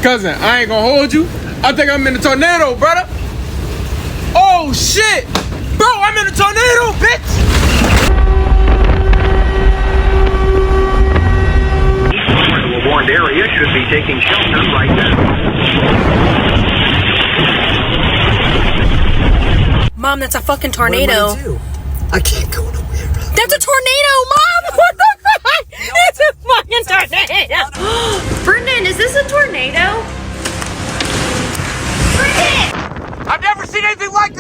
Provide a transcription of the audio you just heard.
Cousin, I ain't gonna hold you. I think I'm in a tornado, brother. Oh, shit. Bro, I'm in a tornado, bitch. A warned area should be taking shelter right now. Mom, that's a fucking tornado. What am I do? I can't go nowhere. That's a tornado, Mom! What the fuck? It's a fucking tornado! Brendan, is this a tornado? Brendan! I've never seen anything like